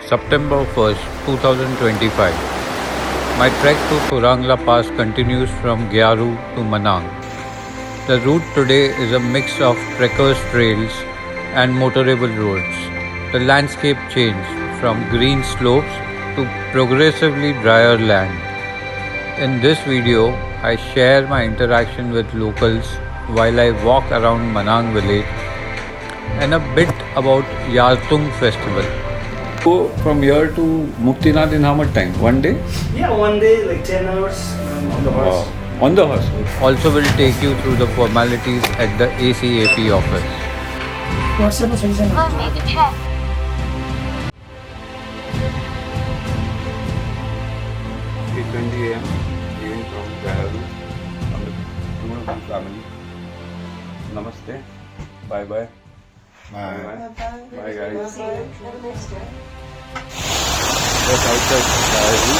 September 1st, 2025. My trek to Thorong Pass continues from Ghyaru to Manang. The route today is a mix of trekkers trails and motorable roads. The landscape changed from green slopes to progressively drier land. In this video, I share my interaction with locals while I walk around Manang village and a bit about Yartung festival. Go from here to Muktinath in how much time? One day? Yeah, one day, like 10 hours on the horse. On the horse. Also will take you through the formalities at the ACAP office. WhatsApp or send check. 8:20 a.m. leaving from Ghyaru from the Griffon family. Namaste. Bye bye. Bye. Bye guys. Have a nice day. Just outside Ghyaru.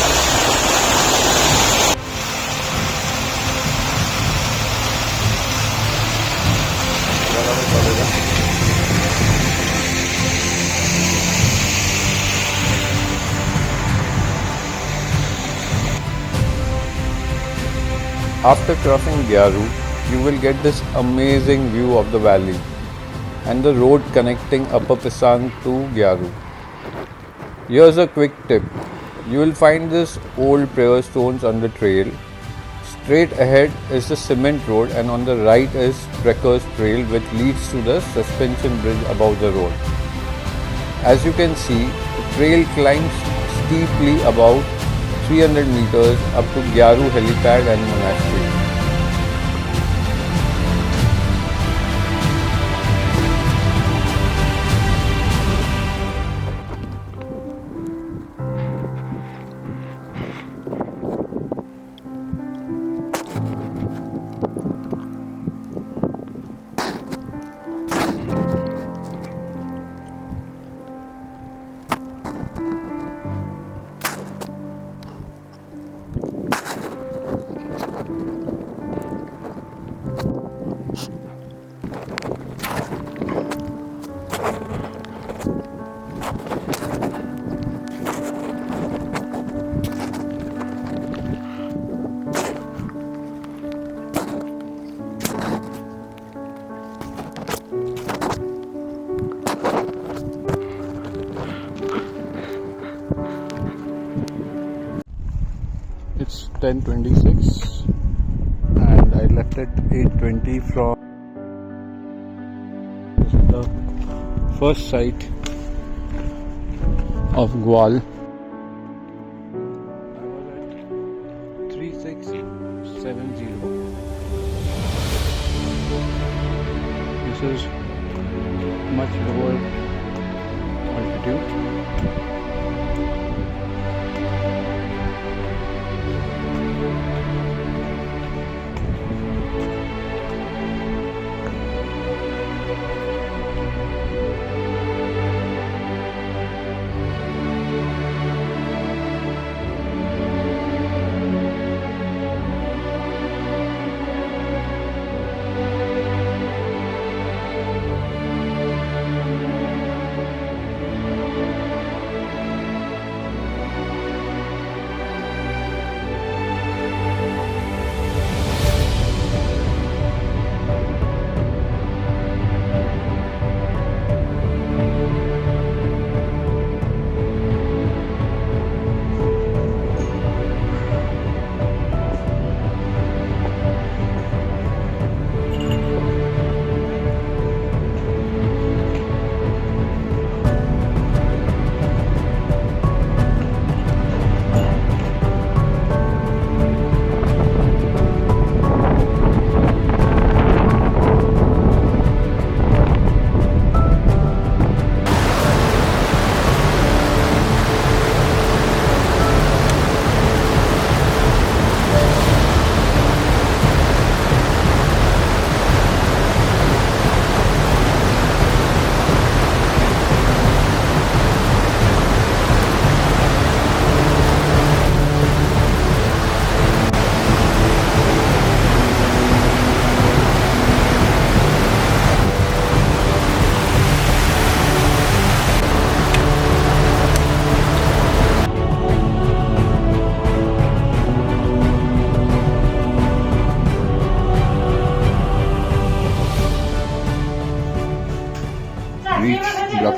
After crossing Ghyaru, you will get this amazing view of the valley and the road connecting Upper Pisang to Ghyaru. Here's a quick tip. You will find this old prayer stones on the trail. Straight ahead is the cement road and on the right is Trekker's Trail which leads to the suspension bridge above the road. As you can see, the trail climbs steeply about 300 meters up to Ghyaru helipad and monastery. It's 10:26 and I left at 8:20 from the first site of Ngawal. I was at 3670. This is much lower altitude.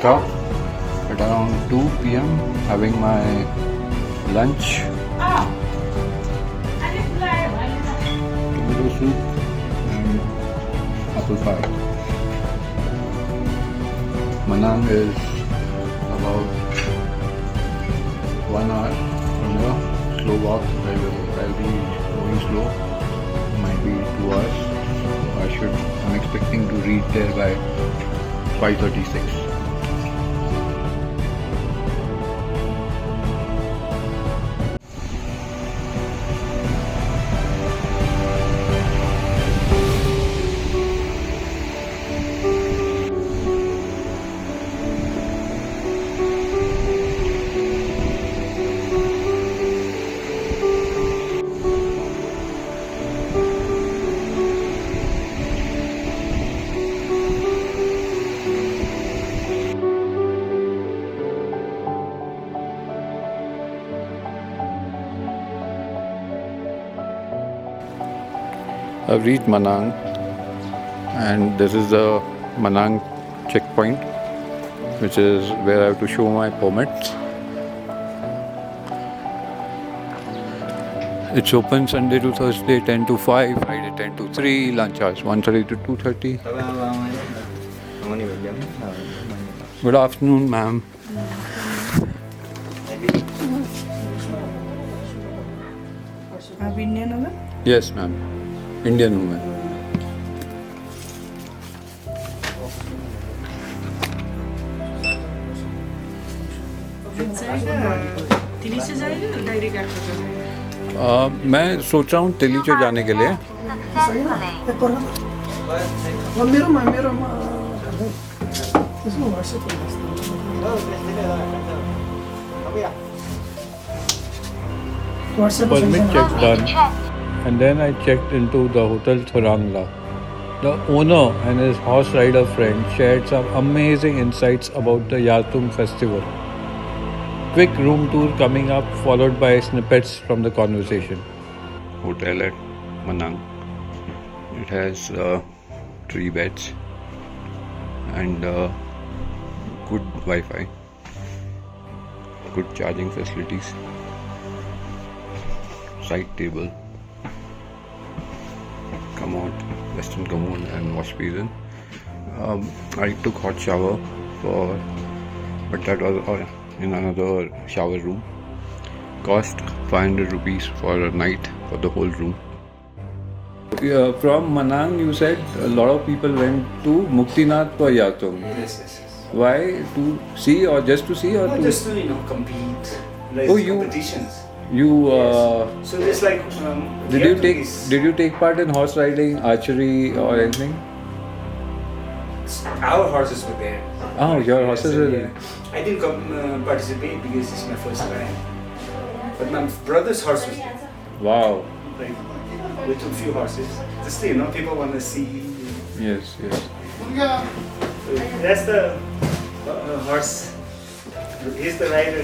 Bhrakha at around 2 p.m. having my lunch. Tomato soup and apple pie. Manang is about 1 hour from here. Slow walk. I'll be going slow. Might be 2 hours. I'm expecting to reach there by 5:36. I've reached Manang and this is the Manang checkpoint, which is where I have to show my permits. It's open Sunday to Thursday 10 to 5, Friday 10 to 3, lunch hours 1:30 to 2:30. Good afternoon, ma'am. Indian woman? Yes, ma'am. Indian woman. Delhi से जाएगा direct actor मैं सोच रहा हूँ तिलीचो जाने के लिए. मेरोमा त्यसमा WhatsApp Permit check done. And then I checked into the hotel Thorong. The owner and his horse rider friend shared some amazing insights about the Yartung festival. Quick room tour coming up, followed by snippets from the conversation. Hotel at Manang. It has 3 beds and good Wi-Fi, good charging facilities, side table, commode, western commode and wash basin. I took hot shower but that was in another shower room. Cost 500 rupees for a night for the whole room. From Manang, you said a lot of people went to Muktinath for Yartung. Yes. Why? To see or just to see or No, to? just to compete. Like competitions. You So there's like did you take part in horse riding, archery or anything? Our horses were there. Oh, your horses were there. I didn't participate because it's my first time. But my brother's horse was there. Wow. Like we took few horses. Just people want to see. Yes. So that's the horse. He's the rider.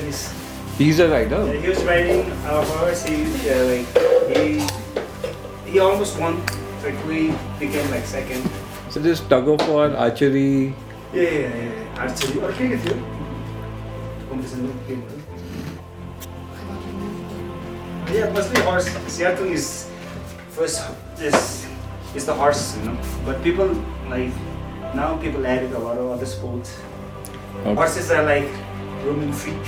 He's a rider. He was riding our horse. He almost won. Like we became like second. So this tug of war, archery. Yeah. Archery. Okay, with you. Yeah, mostly horse. Yartung is first. Is the horse, But people now people added a lot of other sports. Okay. Horses are like roaming free.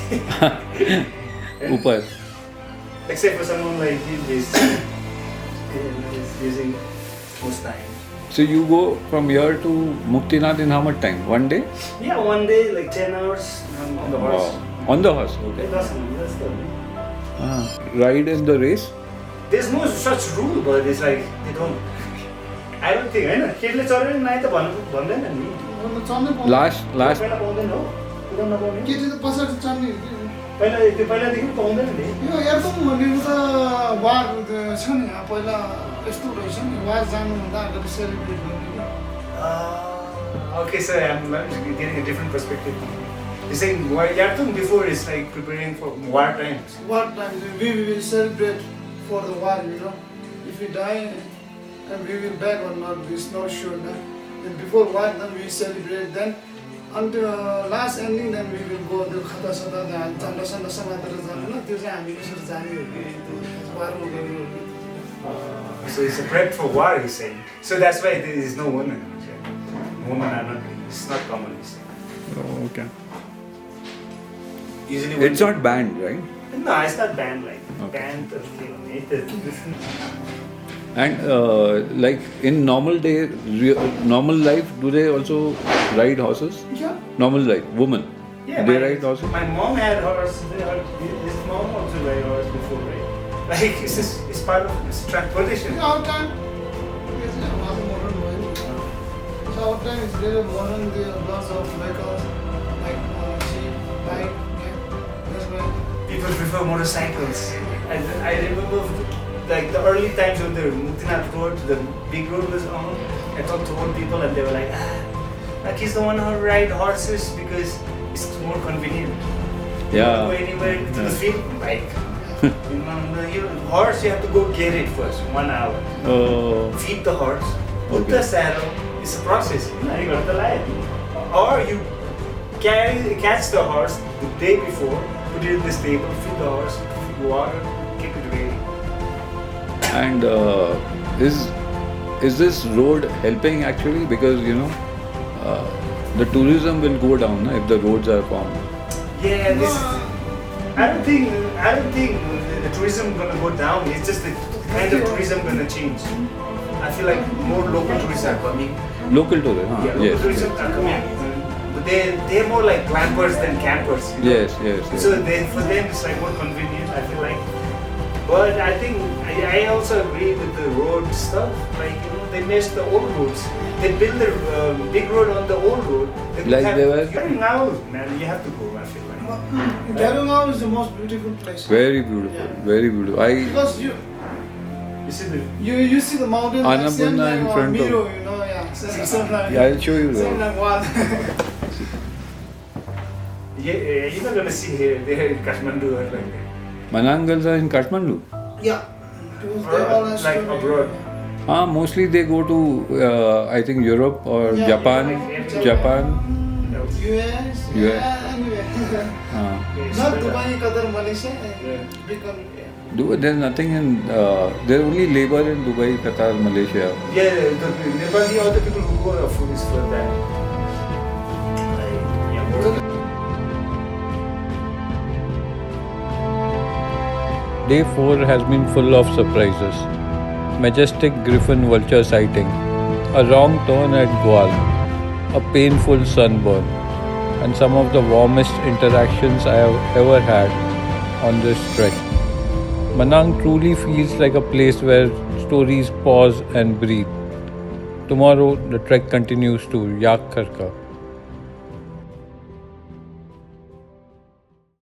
Upar. Except for someone like him, is using most time. So you go from here to Muktinath in how much time? One day? Yeah, one day, like 10 hours on the horse. Wow. On the horse, okay. That's the Ride in the race? There's no such rule, but it's like they don't. I don't think, केटीले चढ्यो नि नाइ त भन्दैन नि Last पहिला पाउँदैन हो कुदाउन नपाउने केटी त पछाडि चढ्ने पहिलादेखि पाउँदैन नि यो यार्तुङ भनेको त वार छ नि पहिला यस्तो रहेछ नि वार जानुभन्दा अगाडि सेलिब्रेट गर्ने Okay, so I'm getting a different perspective. You're saying Yartung before is like preparing for war times. War time we will celebrate for the war, if we die and we will back or not, it's not sure now. And before war then we celebrate, then until last ending, then we will go to Khata Sata, the Chanda Sanda Samatra Zana, the Zani, So it's a prep for war, he's saying. So that's why there is no women. Women are not, it's not common, he's saying. Oh, okay. Usually It's not banned, right? No, it's not banned like. Okay. Banned, And like in normal day, normal life, do they also ride horses? Yeah. Normal life, women. Yeah, They ride horses? My mom had horse. His mom also ride horse before, right? Like it's part of it's transportation. Our time is a modern world. So our time is really modern. There are lots of vehicles like jeep, bike. Yeah, that's why. People prefer motorcycles. I remember like the early times when the Muktinath road, the big road was on. I talked to old people and they were like, like he's the one who ride horses because it's more convenient. You Yeah. want to go anywhere to the field, bike. Horse, you have to go get it first, 1 hour. Oh, Feed the horse, put Okay. the saddle. It's a process. You got the lion. Or you catch the horse the day before, put it in the stable, feed the horse, water, keep it ready. and is this road helping actually? Because the tourism will go down if the roads are formed. Yeah, this. I don't think the tourism gonna go down. It's just the kind of tourism gonna change. I feel like more local tourists are coming. Local tourism, huh? Yeah, local Yes. tourism are coming. But they're more like glampers than campers. You know? Yes, yes, yes. So for them it's like more convenient. I feel like. But I think I also agree with the road stuff. Like they missed the old roads. They built the big road on the old road. Like they were- now, man, you have to go. I feel like. Ghyrau is the most beautiful place. Very beautiful, very beautiful. Because You see the. you see the mountain like same Annapurna like in front of- mirror, yeah. Same like, Yeah, I'll show you same that. like wall. Yeah, you're not gonna see here. They're in Kathmandu or like that. Manang girls are in Kathmandu. Yeah. Because Or they all are like studying, abroad. Mostly they go to I think Europe or Yeah, Japan. like Japan. US, US. anyway. Yeah, Not better. Dubai, Qatar, Malaysia. Yeah. Become, There's nothing in. There's only labor in Dubai, Qatar, Malaysia. Yeah, the Nepali, all the people who go are food is for that. Like, yeah, more. Day 4 has been full of surprises. Majestic Griffon Vulture sighting, a wrong turn at Ngawal, a painful sunburn, and some of the warmest interactions I have ever had on this trek. Manang truly feels like a place where stories pause and breathe. Tomorrow, the trek continues to Yartung.